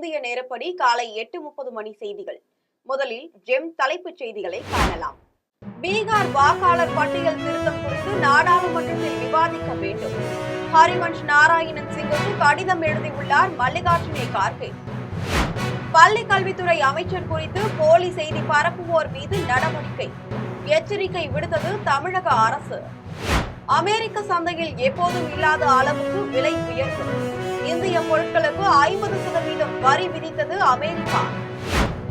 இந்திய நேரப்படி காலை 8:30 மணி செய்திகள். முதலில் ஜெம் தலைப்புச் செய்திகளை காணலாம். பீகார் வாக்காளர் பட்டியல் திருத்தம் குறித்து நாடாளுமன்றத்தில் விவாதிக்க வேண்டும். ஹரிவன்ஷ் நாராயணன் சிங்குக்கு கடிதம் எழுதியுள்ளார் மல்லிகார்ஜுன கார்கே. பள்ளி கல்வித்துறை அமைச்சர் குறித்து போலி செய்தி பரப்புவோர் மீது நடவடிக்கை. எச்சரிக்கை விடுத்தது தமிழக அரசு. அமெரிக்க சந்தையில் எப்போதும் இல்லாத அளவுக்கு விலை உயர்வு. இந்திய பொருட்களுக்கு 50% வரி விதித்தது அமெரிக்கா.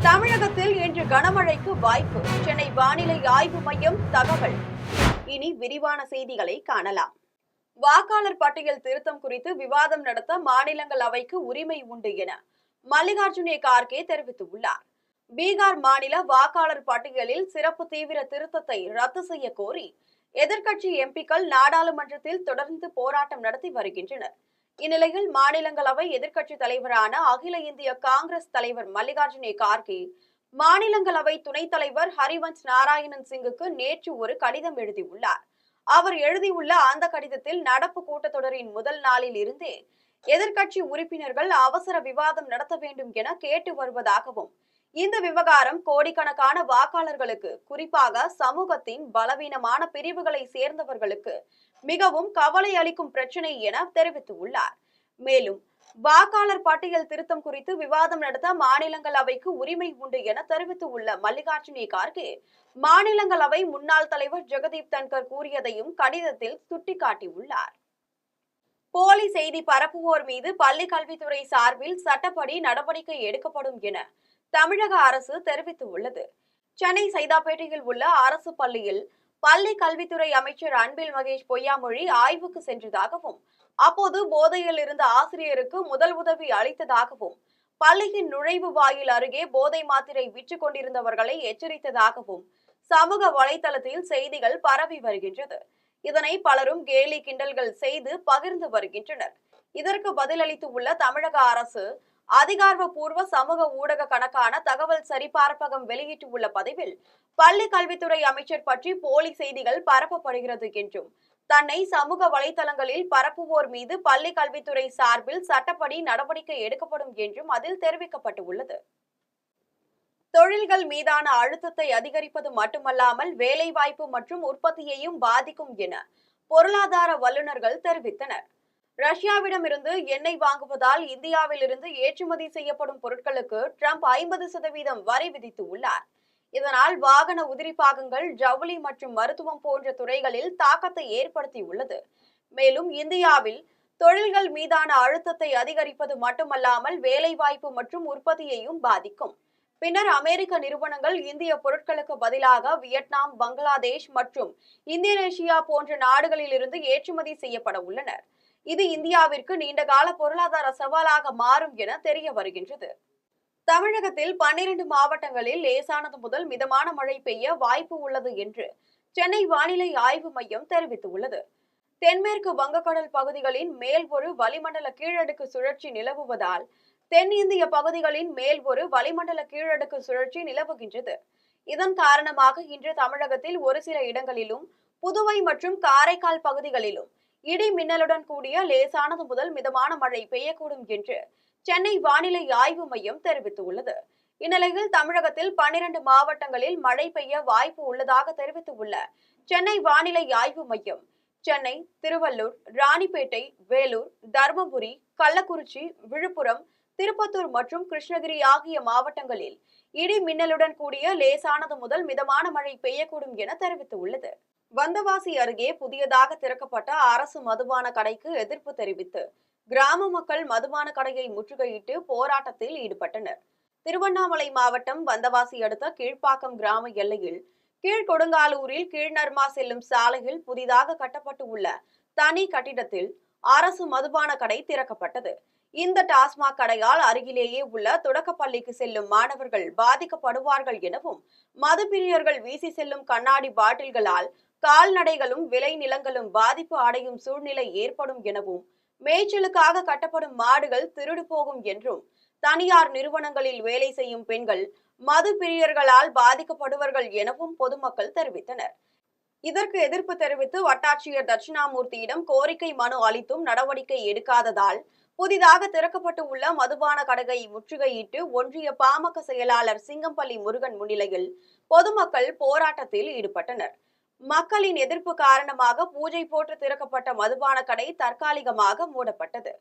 தமிழகத்தில் இன்று கனமழைக்கு வாய்ப்பு. சென்னை வானிலை ஆய்வு மையம் தகவல். இனி விரிவான செய்திகளை காணலாம். வாக்காளர் பட்டியல் திருத்தம் குறித்து விவாதம் நடத்த மாநிலங்களவைக்கு உரிமை உண்டு என மல்லிகார்ஜுன கார்கே தெரிவித்துள்ளார். பீகார் மாநில வாக்காளர் பட்டியலில் சிறப்பு தீவிர திருத்தத்தை ரத்து செய்ய கோரி எதிர்க்கட்சி எம்பிக்கள் நாடாளுமன்றத்தில் தொடர்ந்து போராட்டம் நடத்தி வருகின்றனர். இந்நிலையில் மாநிலங்களவை எதிர்க்கட்சி தலைவரான அகில இந்திய காங்கிரஸ் தலைவர் மல்லிகார்ஜுன கார்கே மாநிலங்களவை துணைத் தலைவர் ஹரிவன்ஷ் நாராயணன் சிங்குக்கு நேற்று ஒரு கடிதம் எழுதியுள்ளார். அவர் எழுதியுள்ள அந்த கடிதத்தில் நடப்பு கூட்டத்தொடரின் முதல் நாளில் இருந்தே எதிர்க்கட்சி உறுப்பினர்கள் அவசர விவாதம் நடத்த வேண்டும் என கேட்டு வருவதாகவும், இந்த விவகாரம் கோடிக்கணக்கான வாக்காளர்களுக்கு, குறிப்பாக சமூகத்தின் பலவீனமான பிரிவுகளை சேர்ந்தவர்களுக்கு மிகவும் கவலை அளிக்கும் பிரச்சனை என தெரிவித்துள்ளார். மேலும் வாக்காளர் பட்டியல் திருத்தம் குறித்து விவாதம் நடத்த மாநிலங்களவைக்கு உரிமை உண்டு என தெரிவித்துள்ள மல்லிகார்ஜுன கார்கே மாநிலங்களவை முன்னாள் தலைவர் ஜெகதீப் தன்கர் கூறியதையும் கடிதத்தில் சுட்டிக்காட்டியுள்ளார். போலி செய்தி பரப்புவோர் மீது பள்ளி கல்வித்துறை சார்பில் சட்டப்படி நடவடிக்கை எடுக்கப்படும் என தமிழக அரசு தெரிவித்துள்ளது. சென்னை சைதாப்பேட்டையில் உள்ள அரசு பள்ளியில் பள்ளி கல்வித்துறை அமைச்சர் அன்பில் மகேஷ் பொய்யாமொழி ஆய்வுக்கு சென்றதாகவும், அப்போது போதையில் இருந்த ஆசிரியருக்கு முதல் உதவி அளித்ததாகவும், பள்ளியின் நுழைவு வாயில் அருகே போதை மாத்திரை விற்றுக் கொண்டிருந்தவர்களை எச்சரித்ததாகவும் சமூக வலைதளத்தில் செய்திகள் பரவி வருகின்றது. இதனை பலரும் கேலி கிண்டல்கள் செய்து பகிர்ந்து வருகின்றனர். இதற்கு பதிலளித்துள்ள தமிழக அரசு அதிகாரப்பூர்வ சமூக ஊடக கணக்கான தகவல் சரிபார்ப்பகம் வெளியிட்டுள்ள பதிவில், பள்ளி கல்வித்துறை அமைச்சர் பற்றி போலி செய்திகள் பரப்பப்படுகிறது என்றும், தன்னை சமூக வலைதளங்களில் பரப்புவோர் மீது பள்ளி கல்வித்துறை சார்பில் சட்டப்படி நடவடிக்கை எடுக்கப்படும் என்றும் அதில் தெரிவிக்கப்பட்டுள்ளது. தொழில்கள் மீதான அழுத்தத்தை அதிகரிப்பது மட்டுமல்லாமல் வேலைவாய்ப்பு மற்றும் உற்பத்தியையும் பாதிக்கும் என பொருளாதார வல்லுநர்கள் தெரிவித்தனர். ரஷ்யாவிடமிருந்து எண்ணெய் வாங்குவதால் இந்தியாவில் இருந்து ஏற்றுமதி செய்யப்படும் பொருட்களுக்கு ட்ரம்ப் 50% வரி விதித்துள்ளார். இதனால் வாகன உதிரி பாகங்கள், ஜவுளி மற்றும் மருத்துவம் போன்ற துறைகளில் தாக்கத்தை ஏற்படுத்தியுள்ளது. மேலும் இந்தியாவில் தொழில்கள் மீதான அழுத்தத்தை அதிகரிப்பது மட்டுமல்லாமல் வேலைவாய்ப்பு மற்றும் உற்பத்தியையும் பாதிக்கும். பின்னர் அமெரிக்க நிறுவனங்கள் இந்திய பொருட்களுக்கு பதிலாக வியட்நாம், பங்களாதேஷ் மற்றும் இந்தோனேஷியா போன்ற நாடுகளில் இருந்து ஏற்றுமதி செய்யப்பட உள்ளனர். இது இந்தியாவிற்கு நீண்டகால பொருளாதார சவாலாக மாறும் என தெரிய வருகின்றது. தமிழகத்தில் 12 மாவட்டங்களில் லேசானது முதல் மிதமான மழை பெய்ய வாய்ப்பு உள்ளது என்று சென்னை வானிலை ஆய்வு மையம் தெரிவித்துள்ளது. தென்மேற்கு வங்கக்கடல் பகுதிகளின் மேல் ஒரு வளிமண்டல கீழடுக்கு சுழற்சி நிலவுவதால் தென்னிந்திய பகுதிகளின் மேல் ஒரு வளிமண்டல கீழடுக்கு சுழற்சி நிலவுகின்றது. இதன் காரணமாக இன்று தமிழகத்தில் ஒரு சில இடங்களிலும், புதுவை மற்றும் காரைக்கால் பகுதிகளிலும் இடி மின்னலுடன் கூடிய லேசானது முதல் மிதமான மழை பெய்யக்கூடும் என்று சென்னை வானிலை ஆய்வு மையம் தெரிவித்துள்ளது. இந்நிலையில் தமிழகத்தில் 12 மாவட்டங்களில் மழை பெய்ய வாய்ப்பு உள்ளதாக தெரிவித்துள்ள சென்னை வானிலை ஆய்வு மையம், சென்னை, திருவள்ளூர், ராணிப்பேட்டை, வேலூர், தருமபுரி, கள்ளக்குறிச்சி, விழுப்புரம், திருப்பத்தூர் மற்றும் கிருஷ்ணகிரி ஆகிய மாவட்டங்களில் இடி மின்னலுடன் கூடிய லேசானது முதல் மிதமான மழை பெய்யக்கூடும் என தெரிவித்துள்ளது. வந்தவாசி அருகே புதியதாக திறக்கப்பட்ட அரசு மதுபான கடைக்கு எதிர்ப்பு தெரிவித்து கிராம மக்கள் மதுபான கடையை முற்றுகையிட்டு போராட்டத்தில் ஈடுபட்டனர். திருவண்ணாமலை மாவட்டம் வந்தவாசி அடுத்த கீழ்ப்பாக்கம் கிராம எல்லையில் கீழ்கொடுங்காலூரில் கீழ்நர்மா செல்லும் சாலையில் புதிதாக கட்டப்பட்டு உள்ள தனி கட்டிடத்தில் அரசு மதுபான கடை திறக்கப்பட்டது. இந்த டாஸ்மாக் கடையால் அருகிலேயே உள்ள தொடக்கப்பள்ளிக்கு செல்லும் மாணவர்கள் பாதிக்கப்படுவார்கள் எனவும், மதுப்பிரியர்கள் வீசி செல்லும் கண்ணாடி பாட்டில்களால் கால்நடைகளும் விளை நிலங்களும் பாதிப்பு அடையும் சூழ்நிலை ஏற்படும் எனவும், மேய்ச்சலுக்காக கட்டப்படும் மாடுகள் திருடு போகும் என்றும், தனியார் நிறுவனங்களில் வேலை செய்யும் பெண்கள் மது பிரியர்களால் பாதிக்கப்படுவார்கள் எனவும் பொதுமக்கள் தெரிவித்தனர். இதற்கு எதிர்ப்பு தெரிவித்து வட்டாட்சியர் தட்சிணாமூர்த்தியிடம் கோரிக்கை மனு அளித்தும் நடவடிக்கை எடுக்காததால் புதிதாக திறக்கப்பட்டு உள்ள மதுபான கடையை முற்றுகையிட்டு ஒன்றிய பாமக செயலாளர் சிங்கம்பள்ளி முருகன் முன்னிலையில் பொதுமக்கள் போராட்டத்தில் ஈடுபட்டனர். மக்களின் எதிர்ப்பு காரணமாக பூஜை போட்டு திறக்கப்பட்ட மதுபான கடை தற்காலிகமாக மூடப்பட்டது.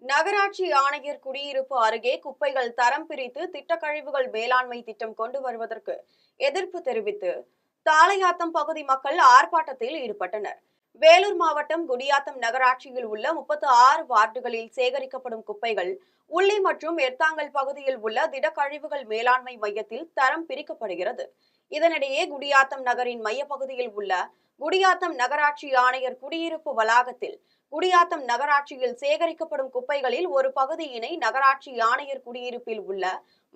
நகராட்சி ஆணையர் குடியிருப்பு அருகே குப்பைகள் தரம் பிரித்து திட்ட கழிவுகள் மேலாண்மை திட்டம் கொண்டு வருவதற்கு எதிர்ப்பு தெரிவித்து தாளையாத்தம் பகுதி மக்கள் ஆர்ப்பாட்டத்தில் ஈடுபட்டனர். வேலூர் மாவட்டம் குடியாத்தம் நகராட்சியில் உள்ள 36 வார்டுகளில் சேகரிக்கப்படும் குப்பைகள் உள்ளி மற்றும் எர்த்தாங்கல் பகுதியில் உள்ள திடக்கழிவுகள் மேலாண்மை மையத்தில் தரம் பிரிக்கப்படுகிறது. இதனிடையே குடியாத்தம் நகரின் மையப்பகுதியில் உள்ள குடியாத்தம் நகராட்சி ஆணையர் குடியிருப்பு வளாகத்தில் குடியாத்தம் நகராட்சியில் சேகரிக்கப்படும் குப்பைகளில் ஒரு பகுதியினை நகராட்சி ஆணையர் குடியிருப்பில் உள்ள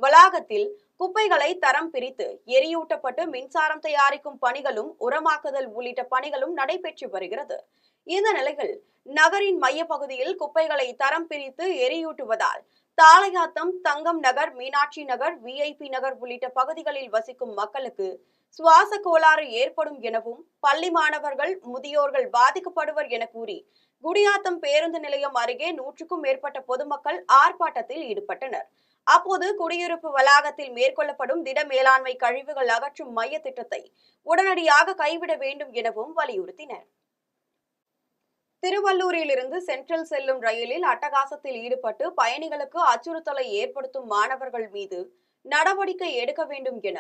வளாகத்தில் குப்பைகளை தரம் பிரித்து எரியூட்டப்பட்டு மின்சாரம் தயாரிக்கும் பணிகளும் உரமாக்குதல் உள்ளிட்ட பணிகளும் நடைபெற்று வருகிறது. இந்த நிலையில் நகரின் மையப்பகுதியில் குப்பைகளை தரம் பிரித்து எரியூட்டுவதால் தாளையாத்தம், தங்கம் நகர், மீனாட்சி நகர், VIP நகர் உள்ளிட்ட பகுதிகளில் வசிக்கும் மக்களுக்கு சுவாச கோளாறு ஏற்படும் எனவும் பள்ளி மாணவர்கள், முதியோர்கள் பாதிக்கப்படுவர் என கூறி குடியாத்தம் பேருந்து நிலையம் அருகே 100க்கும் மேற்பட்ட பொதுமக்கள் ஆர்ப்பாட்டத்தில் ஈடுபட்டனர். அப்போது குடியிருப்பு வளாகத்தில் மேற்கொள்ளப்படும் திட மேலாண்மை கழிவுகள் அகற்றும் மைய திட்டத்தை உடனடியாக கைவிட வேண்டும் எனவும் வலியுறுத்தினர். திருவள்ளூரிலிருந்து சென்ட்ரல் செல்லும் ரயிலில் அட்டகாசத்தில் ஈடுபட்டு பயணிகளுக்கு அச்சுறுத்தலை ஏற்படுத்தும் மாணவர்கள் மீது நடவடிக்கை எடுக்க வேண்டும் என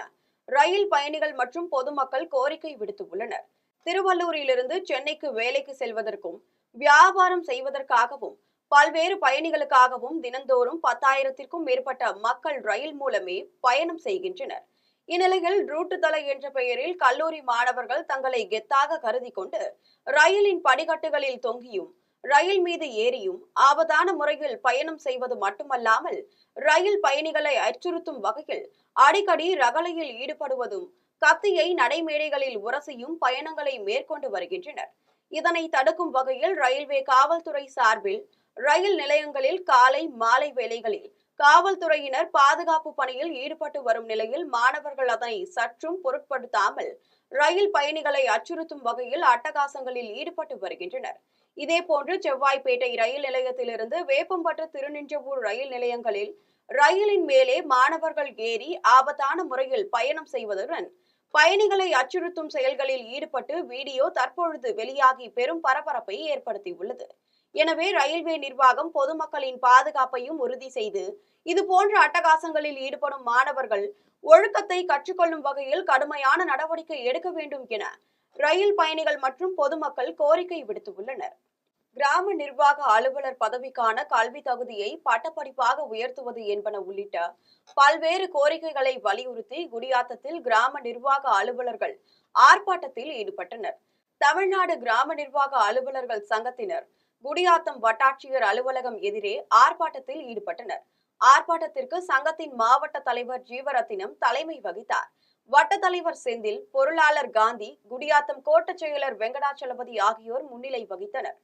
ரயில் பயணிகள் மற்றும் பொதுமக்கள் கோரிக்கை விடுத்துள்ளனர். திருவள்ளூரிலிருந்து சென்னைக்கு வேலைக்கு செல்வதற்கும் வியாபாரம் செய்வதற்காகவும் பல்வேறு பயணிகளுக்காகவும் தினந்தோறும் 10,000க்கும் மேற்பட்ட மக்கள் ரயில் மூலமே பயணம் செய்கின்றனர். இந்நிலையில் ரூட்டு தலை என்ற பெயரில் கல்லூரி மாணவர்கள் தங்களை கெத்தாக கருதி கொண்டு ரயிலின் படிக்கட்டுகளில் தொங்கியும் ரயில் மீது ஏறியும் ஆபத்தான முறையில் பயணம் செய்வது மட்டுமல்லாமல் ரயில் பயணிகளை அச்சுறுத்தும் வகையில் அடிக்கடி ரகளையில் ஈடுபடுவதும் கத்தியை நடைமேடைகளில் உரசியும் பயணங்களை மேற்கொண்டு வருகின்றனர். இதனை தடுக்கும் வகையில் ரயில்வே காவல்துறை சார்பில் ரயில் நிலையங்களில் காலை மாலை வேளைகளில் காவல்துறையினர் பாதுகாப்பு பணியில் ஈடுபட்டு வரும் நிலையில் மாணவர்கள் அதனை சற்றும் பொருட்படுத்தாமல் ரயில் பயணிகளை அச்சுறுத்தும் வகையில் அட்டகாசங்களில் ஈடுபட்டு வருகின்றனர். இதேபோன்று செவ்வாய்ப்பேட்டை ரயில் நிலையத்திலிருந்து வேப்பம்பட்டு, திருநின்றவூர் ரயில் நிலையங்களில் ரயிலின் மேலே மாணவர்கள் ஏறி ஆபத்தான முறையில் பயணம் செய்வதுடன் பயணிகளை அச்சுறுத்தும் செயல்களில் ஈடுபட்டு வீடியோ தற்பொழுது வெளியாகி பெரும் பரபரப்பை ஏற்படுத்தியுள்ளது. எனவே ரயில்வே நிர்வாகம் பொதுமக்களின் பாதுகாப்பையும் உறுதி செய்து இதுபோன்ற அட்டகாசங்களில் ஈடுபடும் மாணவர்கள் ஒழுக்கத்தை கற்றுக்கொள்ளும் வகையில் கடுமையான நடவடிக்கை எடுக்க வேண்டும் என ரயில் பயணிகள் மற்றும் பொதுமக்கள் கோரிக்கை விடுத்துள்ளனர். கிராம நிர்வாக அலுவலர் பதவிக்கான கல்வி தகுதியை பட்டப்படிப்பாக உயர்த்துவது என்பன உள்ளிட்ட பல்வேறு கோரிக்கைகளை வலியுறுத்தி குடியாத்தத்தில் கிராம நிர்வாக அலுவலர்கள் ஆர்ப்பாட்டத்தில் ஈடுபட்டனர். தமிழ்நாடு கிராம நிர்வாக அலுவலர்கள் சங்கத்தினர் குடியாத்தம் வட்டாட்சியர் அலுவலகம் எதிரே ஆர்ப்பாட்டத்தில் ஈடுபட்டனர். ஆர்ப்பாட்டத்திற்கு சங்கத்தின் மாவட்ட தலைவர் ஜீவரத்தினம் தலைமை வகித்தார். வட்ட தலைவர் செந்தில், பொருளாளர் காந்தி, குடியாத்தம் கோட்ட செயலர் வெங்கடாச்சலபதி ஆகியோர் முன்னிலை வகித்தனர்.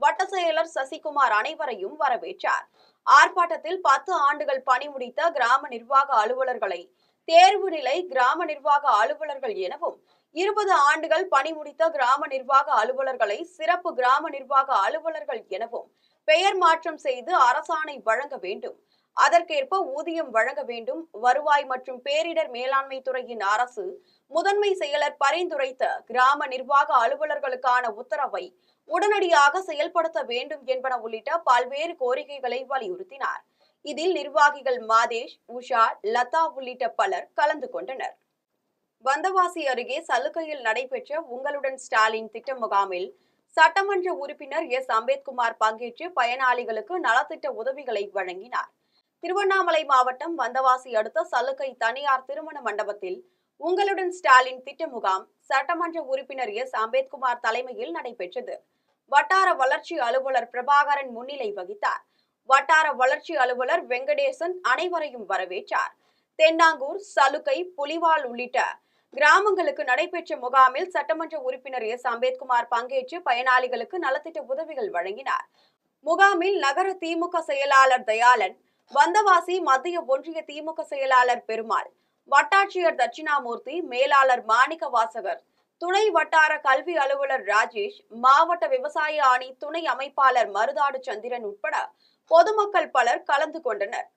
வட்ட செயலர் சசிகுமார் அனைவரையும் வரவேற்றார். ஆர்ப்பாட்டத்தில் 10 ஆண்டுகள் பணி முடித்த கிராம நிர்வாக அலுவலர்களை தேர்வு நிலை கிராம நிர்வாக அலுவலர்கள் எனவும் 20 ஆண்டுகள் பணி முடித்த கிராம நிர்வாக அலுவலர்களை சிறப்பு கிராம நிர்வாக அலுவலர்கள் எனவும் பெயர் மாற்றம் செய்து அரசாணை வழங்க வேண்டும். அதற்கேற்ப ஊதியம் வழங்க வேண்டும். வருவாய் மற்றும் பேரிடர் மேலாண்மை துறையின் அரசு முதன்மை செயலர் பரிந்துரைத்த கிராம நிர்வாக அலுவலர்களுக்கான உத்தரவை உடனடியாக செயல்படுத்த வேண்டும் என்பன உள்ளிட்ட பல்வேறு கோரிக்கைகளை வலியுறுத்தினார். இதில் நிர்வாகிகள் மாதேஷ், உஷா, லதா உள்ளிட்ட பலர் கலந்து கொண்டனர். வந்தவாசி அருகே சலுக்கையில் நடைபெற்ற உங்களுடன் ஸ்டாலின் திட்ட முகாமில் சட்டமன்ற உறுப்பினர் எஸ். அம்பேத்குமார் பங்கேற்று பயனாளிகளுக்கு நலத்திட்ட உதவிகளை வழங்கினார். திருவண்ணாமலை மாவட்டம் வந்தவாசி அடுத்த சலுக்கை தனியார் திருமண மண்டபத்தில் உங்களுடன் ஸ்டாலின் திட்ட முகாம் சட்டமன்ற உறுப்பினர் எஸ். அம்பேத்குமார் தலைமையில் நடைபெற்றது. வட்டார வளர்ச்சி அலுவலர் பிரபாகரன் முன்னிலை வகித்தார். வட்டார வளர்ச்சி அலுவலர் வெங்கடேசன் அனைவரையும் வரவேற்றார். தென்னாங்கூர், சலுக்கை, புலிவால் உள்ளிட்ட கிராமங்களுக்கு நடைபெற்ற முகாமில் சட்டமன்ற உறுப்பினர் எஸ். அம்பேத்குமார் பங்கேற்று பயனாளிகளுக்கு நலத்திட்ட உதவிகள் வழங்கினார். முகாமில் நகர திமுக செயலாளர் தயாளன், வந்தவாசி மத்திய ஒன்றிய திமுக செயலாளர் பெருமாள், வட்டாட்சியர் தட்சிணாமூர்த்தி, மேலாளர் மாணிக்க வாசகர், துணை வட்டார கல்வி அலுவலர் ராஜேஷ், மாவட்ட விவசாய அணி துணை அமைப்பாளர் மருதாடு சந்திரன் உட்பட பொதுமக்கள் பலர் கலந்து கொண்டனர்.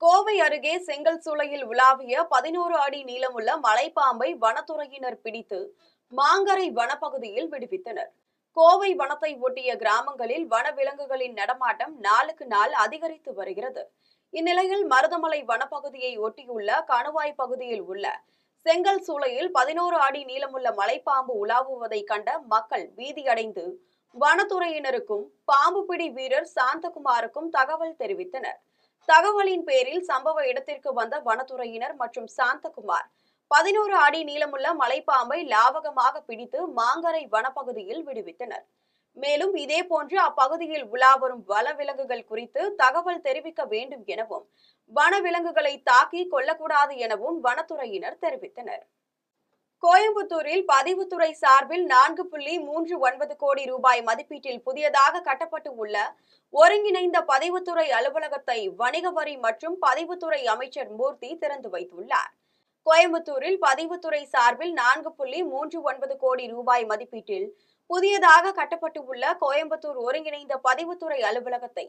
கோவை அருகே செங்கல் சூளையில் உலாவிய 11 அடி நீளமுள்ள மலைப்பாம்பை வனத்துறையினர் பிடித்து மாங்கரை வனப்பகுதியில் விடுவித்தனர். கோவை வனத்தை ஒட்டிய கிராமங்களில் வனவிலங்குகளின் நடமாட்டம் நாளுக்கு நாள் அதிகரித்து வருகிறது. இந்நிலையில் மருதமலை வனப்பகுதியை ஒட்டியுள்ள கணுவாய் பகுதியில் உள்ள செங்கல் சூளையில் 11 அடி நீளமுள்ள மலைப்பாம்பு உலாவுவதை கண்ட மக்கள் பீதியடைந்து வனத்துறையினருக்கும் பாம்பு பிடி வீரர் சாந்தகுமாருக்கும் தகவல் தெரிவித்தனர். தகவலின் பேரில் சம்பவ இடத்திற்கு வந்த வனத்துறையினர் மற்றும் சாந்தகுமார் 11 அடி நீளமுள்ள மலைப்பாம்பை லாவகமாக பிடித்து மாங்கரை வனப்பகுதியில் விடுவித்தனர். மேலும் இதேபோன்று அப்பகுதியில் உலாவரும் வனவிலங்குகள் குறித்து தகவல் தெரிவிக்க வேண்டும் எனவும் வனவிலங்குகளை தாக்கி கொள்ளக்கூடாது எனவும் வனத்துறையினர் தெரிவித்தனர். கோயம்புத்தூரில் பதிவுத்துறை சார்பில் 4.39 கோடி ரூபாய் மதிப்பீட்டில் புதியதாக கட்டப்பட்டு உள்ள ஒருங்கிணைந்த பதிவுத்துறை அலுவலகத்தை வணிக வரி மற்றும் பதிவுத்துறை அமைச்சர் மூர்த்தி திறந்து வைத்துள்ளார். கோயம்புத்தூரில் பதிவுத்துறை சார்பில் 4.39 கோடி ரூபாய் மதிப்பீட்டில் புதியதாக கட்டப்பட்டு உள்ள கோயம்புத்தூர் ஒருங்கிணைந்த பதிவுத்துறை அலுவலகத்தை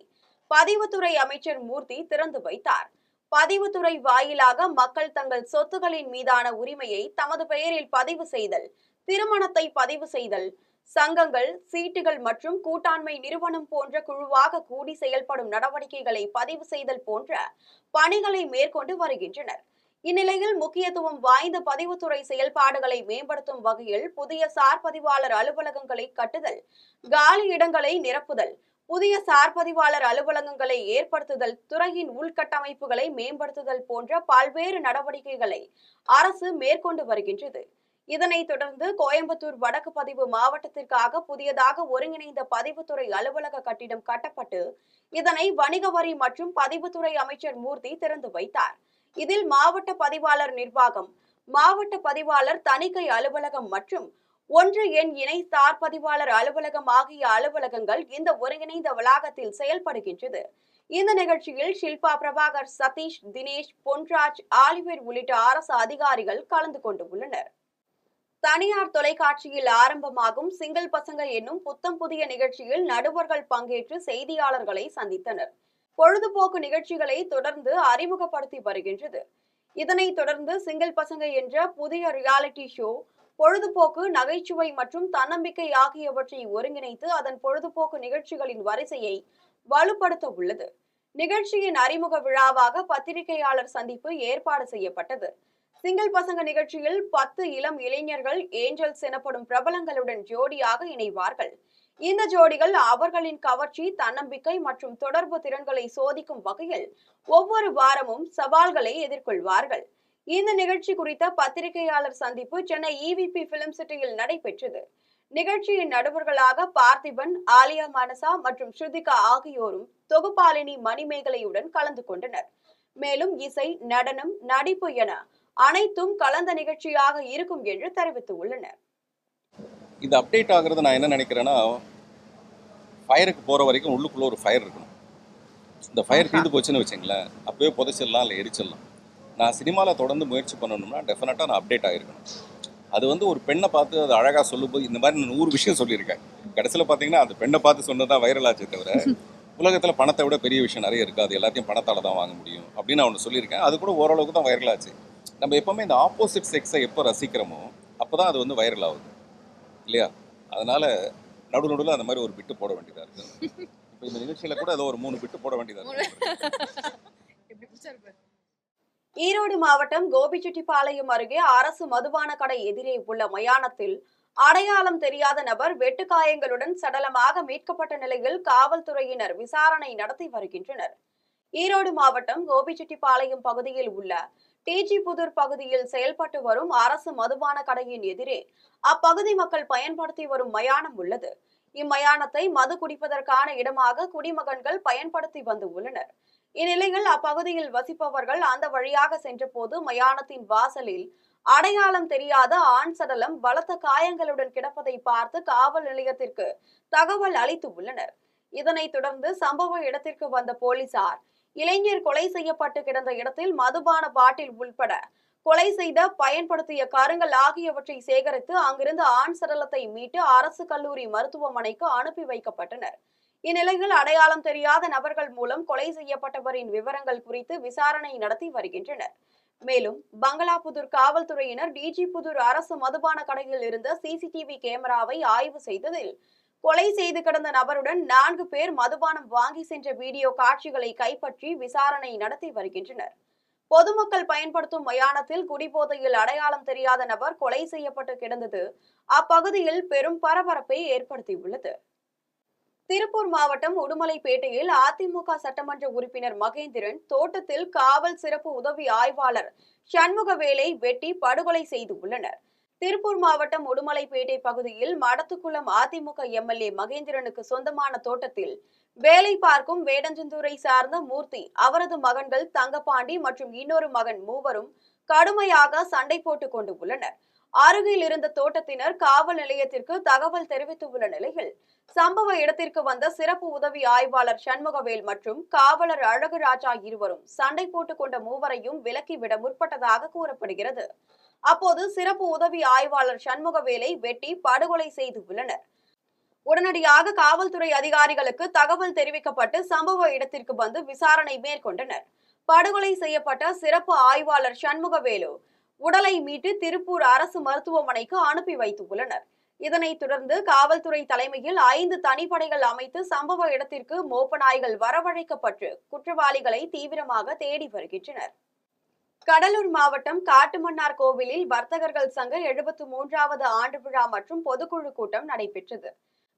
பதிவுத்துறை அமைச்சர் மூர்த்தி திறந்து வைத்தார். பதிவுத்துறை வாயிலாக மக்கள் தங்கள் சொத்துகளின் மீதான உரிமையை தமது பெயரில் பதிவு செய்தல், திருமணத்தை பதிவு செய்தல், சங்கங்கள், சீட்டுகள் மற்றும் கூட்டாண்மை நிறுவனம் போன்ற குழுவாக கூடி செயல்படும் நடவடிக்கைகளை பதிவு செய்தல் போன்ற பணிகளை மேற்கொண்டு வருகின்றனர். இந்நிலையில் முக்கியத்துவம் வாய்ந்த பதிவுத்துறை செயல்பாடுகளை மேம்படுத்தும் வகையில் புதிய சார் பதிவாளர் அலுவலகங்களை கட்டுதல், காலி இடங்களை நிரப்புதல், புதிய சார் பதிவாளர் அலுவலகங்களை ஏற்படுத்துதல், துறையின் உள்கட்டமைப்புகளை மேம்படுத்துதல் போன்ற பல்வேறு நடவடிக்கைகளை அரசு மேற்கொண்டு வருகின்றது. இதனைத் தொடர்ந்து கோயம்புத்தூர் வடக்கு பதிவு மாவட்டத்திற்காக புதியதாக ஒருங்கிணைந்த பதிவுத்துறை அலுவலக கட்டிடம் கட்டப்பட்டு இதனை வணிக வரி மற்றும் பதிவுத்துறை அமைச்சர் மூர்த்தி திறந்து வைத்தார். இதில் மாவட்ட பதிவாளர் நிர்வாகம், மாவட்ட பதிவாளர் தணிக்கை அலுவலகம் மற்றும் 1 எண் இணை சார் பதிவாளர் அலுவலகம் ஆகிய அலுவலகங்கள் இந்த ஒருங்கிணைந்த வளாகத்தில் செயல்படுகின்றது. இந்த நிகழ்ச்சியில் ஷில்பா பிரபாகர், சதீஷ், தினேஷ், பொன்ராஜ், ஆலிவர் உள்ளிட்ட அரசு அதிகாரிகள் கலந்து கொண்டு உள்ளனர். தனியார் தொலைக்காட்சியில் ஆரம்பமாகும் சிங்கிள் பசங்க என்னும் புத்தம் புதிய நிகழ்ச்சியில் நடுவர்கள் பங்கேற்று செய்தியாளர்களை சந்தித்தனர். பொழுதுபோக்கு நிகழ்ச்சிகளை தொடர்ந்து அறிமுகப்படுத்தி வருகின்றது. இதனைத் தொடர்ந்து சிங்கிள் பசங்க என்ற புதிய ரியாலிட்டி ஷோ பொழுதுபோக்கு, நகைச்சுவை மற்றும் தன்னம்பிக்கை ஆகியவற்றை ஒருங்கிணைத்து அதன் பொழுதுபோக்கு நிகழ்ச்சிகளின் வரிசையை வலுப்படுத்த உள்ளது. நிகழ்ச்சியின் அறிமுக விழாவாக பத்திரிகையாளர் சந்திப்பு ஏற்பாடு செய்யப்பட்டது. சிங்கிள் பசங்க நிகழ்ச்சியில் 10 இளம் இளைஞர்கள் ஏஞ்சல்ஸ் எனப்படும் பிரபலங்களுடன் ஜோடியாக இணைவார்கள். இந்த ஜோடிகள் அவர்களின் கவர்ச்சி, தன்னம்பிக்கை மற்றும் தொடர்பு திறன்களை சோதிக்கும் வகையில் ஒவ்வொரு வாரமும் சவால்களை எதிர்கொள்வார்கள். இந்த நிகழ்ச்சி குறித்த பத்திரிகையாளர் சந்திப்பு சென்னை EVP பிலிம் சிட்டியில் நடைபெற்றது. நிகழ்ச்சியின் நடுவர்களாக பார்த்திபன், ஆலியா மானசா மற்றும் ஸ்ருதிகா ஆகியோரும் தொகுப்பாளினி மணிமேகலையுடன் கலந்து கொண்டனர். மேலும் இசை, நடனம், நடிப்பு என அனைத்தும் கலந்த நிகழ்ச்சியாக இருக்கும் என்று தெரிவித்துள்ளனர். இது அப்டேட் ஆகுறது நான் என்ன நினைக்கிறேன்னா, ஃபயருக்கு போகிற வரைக்கும் உள்ளுக்குள்ளே ஒரு ஃபயர் இருக்கணும். இந்த ஃபயர் தீர்ந்து போச்சுன்னு வச்சுங்களேன், அப்போயே புதைச்சிடலாம், இல்லை எரிச்சிடலாம். நான் சினிமாவில் தொடர்ந்து முயற்சி பண்ணணும்னா டெஃபினட்டாக நான் அப்டேட் ஆகிருக்கணும். அது வந்து ஒரு பெண்ணை பார்த்து அது அழகாக சொல்லும்போது இந்த மாதிரி நான் 100 விஷயம் சொல்லியிருக்கேன். கடைசியில் பார்த்தீங்கன்னா அந்த பெண்ணை பார்த்து சொன்னதான் வைரல் ஆச்சே தவிர உலகத்தில் பணத்தை விட பெரிய விஷயம் நிறைய இருக்குது, அது எல்லாத்தையும் பணத்தால் தான் வாங்க முடியும் அப்படின்னு நான் ஒன்று சொல்லியிருக்கேன். அது கூட ஓரளவுக்கு தான் வைரல் ஆச்சு. நம்ம எப்போவுமே இந்த ஆப்போசிட் செக்ஸை எப்போ ரசிக்கிறோமோ அப்போ தான் அது வந்து வைரல் ஆகுது இல்லையா? அதனால் நடுநடுவில் அந்த மாதிரி ஒரு பிட்டு போட வேண்டியதாக இருக்குது. இப்போ இந்த நிகழ்ச்சியில் கூட ஏதோ ஒரு 3 பிட்டு போட வேண்டியதாக இருக்குது. ஈரோடு மாவட்டம் கோபிச்செட்டிப்பாளையம் அருகே அரசு மதுபான கடை எதிரே உள்ள மயானத்தில் அடையாளம் தெரியாத நபர் வெட்டுக்காயங்களுடன் சடலமாக மீட்கப்பட்ட நிலையில் காவல்துறையினர் விசாரணை நடத்தி வருகின்றனர். ஈரோடு மாவட்டம் கோபிச்செட்டிப்பாளையம் பகுதியில் உள்ள டிஜி புதூர் பகுதியில் செயல்பட்டு வரும் அரசு மதுபான கடையின் எதிரே அப்பகுதி மக்கள் பயன்படுத்தி வரும் மயானம் உள்ளது. இம்மயானத்தை மது குடிப்பதற்கான இடமாக குடிமகன்கள் பயன்படுத்தி வந்து உள்ளனர். இந்நிலையில் அப்பகுதியில் வசிப்பவர்கள் அந்த வழியாக சென்றபோது மயானத்தின் வாசலில் அடையாளம் தெரியாத ஆண் சடலம் பலத்த காயங்களுடன் கிடப்பதை பார்த்து காவல் நிலையத்திற்கு தகவல் அளித்து உள்ளனர். இதனைத் தொடர்ந்து சம்பவ இடத்திற்கு வந்த போலீசார் இளைஞர் கொலை செய்யப்பட்டு கிடந்த இடத்தில் மதுபான பாட்டில் உள்பட கொலை செய்த பயன்படுத்திய கருங்கல் ஆகியவற்றை சேகரித்து அங்கிருந்து ஆண் சடலத்தை மீட்டு அரசு கல்லூரி மருத்துவமனைக்கு அனுப்பி வைக்கப்பட்டனர். இந்நிலையில் அடையாளம் தெரியாத நபர்கள் மூலம் கொலை செய்யப்பட்டவரின் விவரங்கள் குறித்து விசாரணை நடத்தி வருகின்றனர். மேலும் பங்களாபுதூர் காவல்துறையினர் டிஜிபுதூர் அரசு மதுபான கடையில் இருந்த சிசிடிவி கேமராவை ஆய்வு செய்ததில் கொலை செய்து கிடந்த நபருடன் 4 பேர் மதுபானம் வாங்கி சென்ற வீடியோ காட்சிகளை கைப்பற்றி விசாரணை நடத்தி வருகின்றனர். பொதுமக்கள் பயன்படுத்தும் மயானத்தில் குடிபோதையில் அடையாளம் தெரியாத நபர் கொலை செய்யப்பட்டு கிடந்தது அப்பகுதியில் பெரும் பரபரப்பை ஏற்படுத்தியுள்ளது. திருப்பூர் மாவட்டம் உடுமலைப்பேட்டையில் அதிமுக சட்டமன்ற உறுப்பினர் மகேந்திரன் தோட்டத்தில் காவல் சிறப்பு உதவி ஆய்வாளர் சண்முகவேலை வெட்டி படுகொலை செய்துள்ளனர். திருப்பூர் மாவட்டம் உடுமலைப்பேட்டை பகுதியில் மடத்துக்குளம் அதிமுக எம்எல்ஏ மகேந்திரனுக்கு சொந்தமான தோட்டத்தில் வேலை பார்க்கும் வேடஞ்சந்தூரை சார்ந்த மூர்த்தி, அவரது மகன்கள் தங்கப்பாண்டி மற்றும் இன்னொரு மகன் மூவரும் கடுமையாக சண்டை போட்டுக் கொண்டு உள்ளனர். அருகில் இருந்த தோட்டத்தினர் காவல் நிலையத்திற்கு தகவல் தெரிவித்துள்ள நிலையில் சம்பவ இடத்திற்கு வந்த சிறப்பு உதவி ஆய்வாளர் சண்முகவேல் மற்றும் காவலர் அழகுராஜா இருவரும் சண்டை போட்டுக் கொண்ட மூவரையும் விலக்கிவிட முற்பட்டதாக கூறப்படுகிறது. அப்போது சிறப்பு உதவி ஆய்வாளர் சண்முகவேலை வெட்டி படுகொலை செய்துள்ளனர். உடனடியாக காவல்துறை அதிகாரிகளுக்கு தகவல் தெரிவிக்கப்பட்டு சம்பவ இடத்திற்கு வந்து விசாரணை மேற்கொண்டனர். படுகொலை செய்யப்பட்ட சிறப்பு ஆய்வாளர் சண்முகவேலு உடலை மீட்டு திருப்பூர் அரசு மருத்துவமனைக்கு அனுப்பி வைத்துள்ளனர். இதனைத் தொடர்ந்து காவல்துறை தலைமையில் 5 தனிப்படைகள் அமைத்து சம்பவ இடத்திற்கு மோப்ப நாய்கள் வரவழைக்கப்பட்டு குற்றவாளிகளை தீவிரமாக தேடி வருகின்றனர். கடலூர் மாவட்டம் காட்டுமன்னார் கோவிலில் வர்த்தகர்கள் சங்க 73வது ஆண்டு விழா மற்றும் பொதுக்குழு கூட்டம் நடைபெற்றது.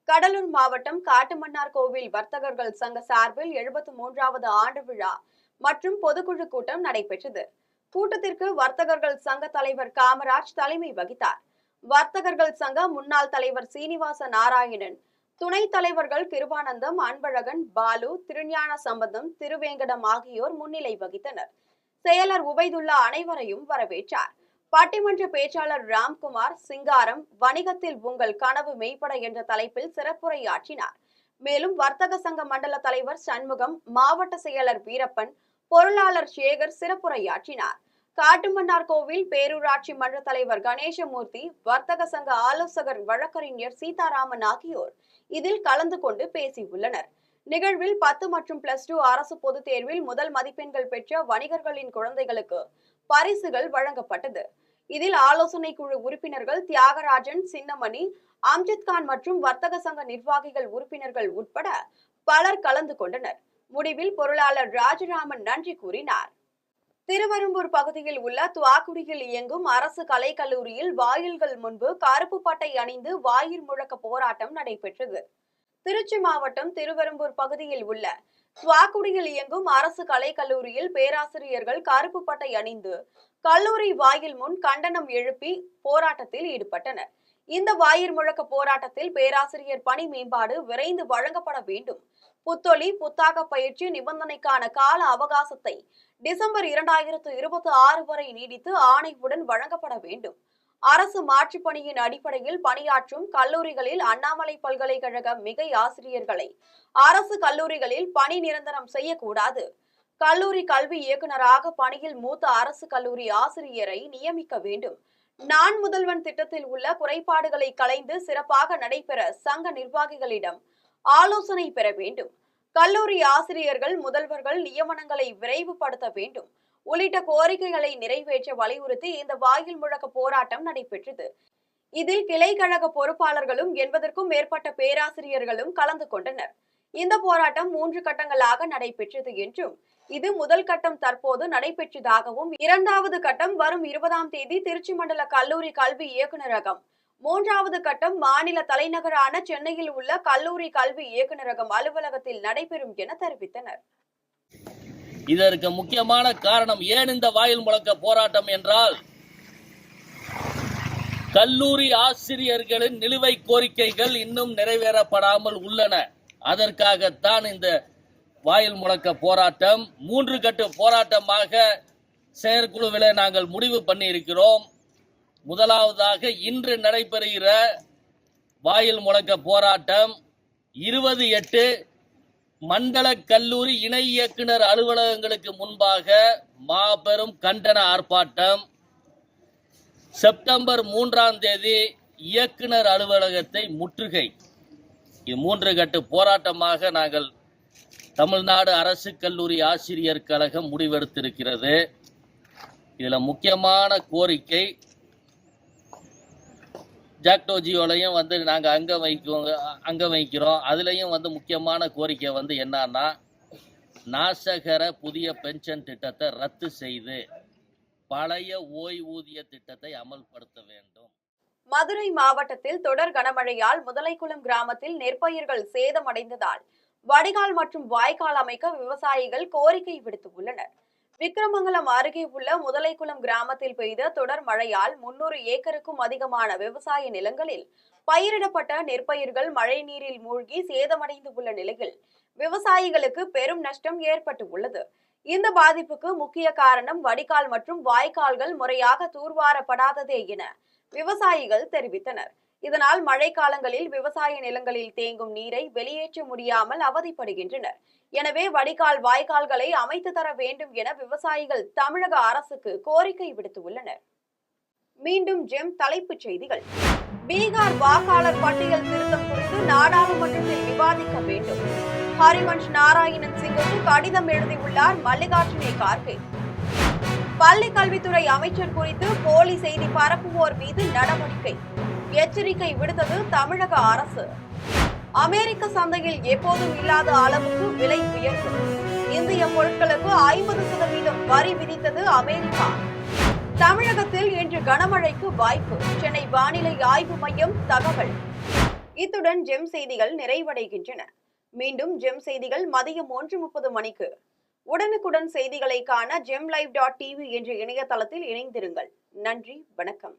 கடலூர் மாவட்டம் காட்டுமன்னார் கோவில் வர்த்தகர்கள் சங்க சார்பில் 73வது ஆண்டு விழா மற்றும் பொதுக்குழு கூட்டம் நடைபெற்றது. கூட்டத்திற்கு வர்த்தகர்கள் சங்க தலைவர் காமராஜ் தலைமை வகித்தார். வர்த்தகர்கள் சங்க முன்னாள் தலைவர் சீனிவாச நாராயணன், துணைத் தலைவர்கள் கிருபானந்தம், அன்பழகன், பாலு, திருஞான சம்பந்தம், திருவேங்கடம் ஆகியோர் முன்னிலை வகித்தனர். செயலர் உபைதுல்லா அனைவரையும் வரவேற்றார். பட்டிமன்ற பேச்சாளர் ராம்குமார் சிங்காரம் வணிகத்தில் உங்கள் கனவு மெய்ப்பட என்ற தலைப்பில் சிறப்புரையாற்றினார். மேலும் வர்த்தக சங்க மண்டல தலைவர் சண்முகம், மாவட்ட செயலர் வீரப்பன், பொருளாளர் சேகர் சிறப்புரையாற்றினார். காட்டுமன்னார் கோவில் பேரூராட்சி மன்ற தலைவர் கணேசமூர்த்தி, வர்த்தக சங்க ஆலோசகர் வழக்கறிஞர் சீதாராமன் ஆகியோர் இதில் கலந்து கொண்டு பேசியுள்ளனர். நிகழ்வில் 10 மற்றும் +2 அரசு பொதுத் தேர்வில் முதல் மதிப்பெண்கள் பெற்ற வணிகர்களின் குழந்தைகளுக்கு பரிசுகள் வழங்கப்பட்டது. இதில் ஆலோசனை குழு உறுப்பினர்கள் தியாகராஜன், சின்னமணி, அம்ஜத்கான் மற்றும் வர்த்தக சங்க நிர்வாகிகள் உறுப்பினர்கள் உட்பட பலர் கலந்து கொண்டனர். முடிவில் பொருளாளர் ராஜராமன் நன்றி கூறினார். திருவெரும்பூர் பகுதியில் உள்ள துவாக்குடியில் இயங்கும் அரசு கலைக்கல்லூரியில் வாயில்கள் முன்பு கருப்பு பட்டை அணிந்து வாயில் முழக்க போராட்டம் நடைபெற்றது. திருச்சி மாவட்டம் திருவெரும்பூர் பகுதியில் உள்ள துவாக்குடியில் இயங்கும் அரசு கலைக்கல்லூரியில் பேராசிரியர்கள் கருப்பு பட்டை அணிந்து கல்லூரி வாயில் முன் கண்டனம் எழுப்பி போராட்டத்தில் ஈடுபட்டனர். இந்த வாயில் முழக்க போராட்டத்தில் பேராசிரியர் பணி மேம்பாடு விரைந்து வழங்கப்பட வேண்டும், புத்தொலி புத்தாக்க பயிற்சி நிபந்தனைக்கான கால அவகாசத்தை டிசம்பர் 2026 வரை நீடித்து ஆணையுடன் வழங்கப்பட வேண்டும், அரசு மாற்றுப் பணியின் அடிப்படையில் பணியாற்றும் கல்லூரிகளில் அண்ணாமலை பல்கலைக்கழக மிகை ஆசிரியர்களை அரசு கல்லூரிகளில் பணி நிரந்தரம் செய்யக்கூடாது, கல்லூரி கல்வி இயக்குநராக பணியில் மூத்த அரசு கல்லூரி ஆசிரியரை நியமிக்க வேண்டும், நான் முதல்வன் திட்டத்தில் உள்ள குறைபாடுகளை களைந்து சிறப்பாக நடைபெற சங்க நிர்வாகிகளிடம் ஆலோசனை பெற வேண்டும், கல்லூரி ஆசிரியர்கள் முதல்வர்கள் நியமனங்களை விரைவுபடுத்த வேண்டும் உள்ளிட்ட கோரிக்கைகளை நிறைவேற்ற வலியுறுத்தி இந்த வாயில் முழக்க போராட்டம் நடைபெற்றது. இதில் கிளை கழக பொறுப்பாளர்களும் 80க்கும் மேற்பட்ட பேராசிரியர்களும் கலந்து கொண்டனர். இந்த போராட்டம் 3 கட்டங்களாக நடைபெற்றது என்றும் இது முதல் கட்டம் தற்போது நடைபெற்றதாகவும் 2வது கட்டம் வரும் 20ஆம் தேதி திருச்சி மண்டல கல்லூரி கல்வி இயக்குநரகம், 3வது கட்டம் மாநில தலைநகரான சென்னையில் உள்ள கல்லூரி கல்வி இயக்குநரகம் அலுவலகத்தில் நடைபெறும் என தெரிவித்தனர். இதற்கு முக்கியமான காரணம் ஏன் இந்த வாயில் முழக்க போராட்டம் என்றால், கல்லூரி ஆசிரியர்களின் நிலுவைத் கோரிக்கைகள் இன்னும் நிறைவேறப்படாமல் உள்ளன. அதற்காகத்தான் இந்த வாயில் முழக்க போராட்டம். 3 கட்ட போராட்டமாக செயற்குழுவில் நாங்கள் முடிவு பண்ணி இருக்கிறோம். முதலாவதாக இன்று நடைபெறுகிற வாயில் முழக்க போராட்டம் 20/8 மண்டல கல்லூரி இணை இயக்குனர் அலுவலகங்களுக்கு முன்பாக மாபெரும் கண்டன ஆர்ப்பாட்டம். செப்டம்பர் 3ஆம் தேதி இயக்குனர் அலுவலகத்தை முற்றுகை. இது 3 கட்ட போராட்டமாக நாங்கள் தமிழ்நாடு அரசு கல்லூரி ஆசிரியர் கழகம் முடிவெடுத்திருக்கிறது. இதில் முக்கியமான கோரிக்கை, ஜாக்டோஜியோலையும் நாங்கள் அங்க வைக்கிறோம். அதுலேயும் முக்கியமான கோரிக்கை என்னன்னா, நாசகர புதிய பென்ஷன் திட்டத்தை ரத்து செய்து பழைய ஓய்வூதிய திட்டத்தை அமல்படுத்த வேண்டும். மதுரை மாவட்டத்தில் தொடர் கனமழையால் முதலைக்குளம் கிராமத்தில் நெற்பயிர்கள் சேதமடைந்ததால் வடிகால் மற்றும் வாய்க்கால் அமைக்க விவசாயிகள் கோரிக்கை விடுத்துள்ளனர். விக்கிரமங்கலம் அருகே உள்ள முதலைக்குளம் கிராமத்தில் பெய்த தொடர் மழையால் 300 ஏக்கருக்கும் அதிகமான விவசாய நிலங்களில் பயிரிடப்பட்ட நெற்பயிர்கள் மழை நீரில் மூழ்கி சேதமடைந்து உள்ள நிலையில் விவசாயிகளுக்கு பெரும் நஷ்டம் ஏற்பட்டு உள்ளது. இந்த பாதிப்புக்கு முக்கிய காரணம் வடிகால் மற்றும் வாய்க்கால்கள் முறையாக தூர்வாரப்படாததே என விவசாயிகள் தெரிவித்தனர். இதனால் மழைக்காலங்களில் விவசாய நிலங்களில் தேங்கும் நீரை வெளியேற்ற முடியாமல் அவதிப்படுகின்றனர். எனவே வடிகால் வாய்க்கால்களை அமைத்து தர வேண்டும் என விவசாயிகள் தமிழக அரசுக்கு கோரிக்கை விடுத்துள்ளனர். மீண்டும் ஜெம் தலைப்புச் செய்திகள். பீகார் வாக்காளர் பட்டியல் திருத்தம் குறித்து நாடாளுமன்றத்தில் விவாதிக்க வேண்டும். ஹரிவன்ஷ் நாராயணன் சிங்குக்கு கடிதம் எழுதியுள்ளார் மல்லிகார்ஜுன கார்கே. பள்ளி கல்வித்துறை அமைச்சர் குறித்து போலி செய்தி பரப்புவோர் மீது நடவடிக்கை, எச்சரிக்கை விடுத்தது தமிழக அரசு. அமெரிக்க சந்தையில் எப்போதும் இல்லாத அளவுக்கு விலை உயர்வு. இந்திய பொருட்களுக்கு 50% வரி விதித்தது அமெரிக்கா. தமிழகத்தில் இன்று கனமழைக்கு வாய்ப்பு, சென்னை வானிலை ஆய்வு மையம் தகவல். இத்துடன் ஜெம் செய்திகள் நிறைவடைகின்றன. மீண்டும் ஜெம் செய்திகள் மதியம் 1:30 மணிக்கு. உடனுக்குடன் செய்திகளை காண gemlive.tv என்ற இணையதளத்தில் இணைந்திருங்கள். நன்றி, வணக்கம்.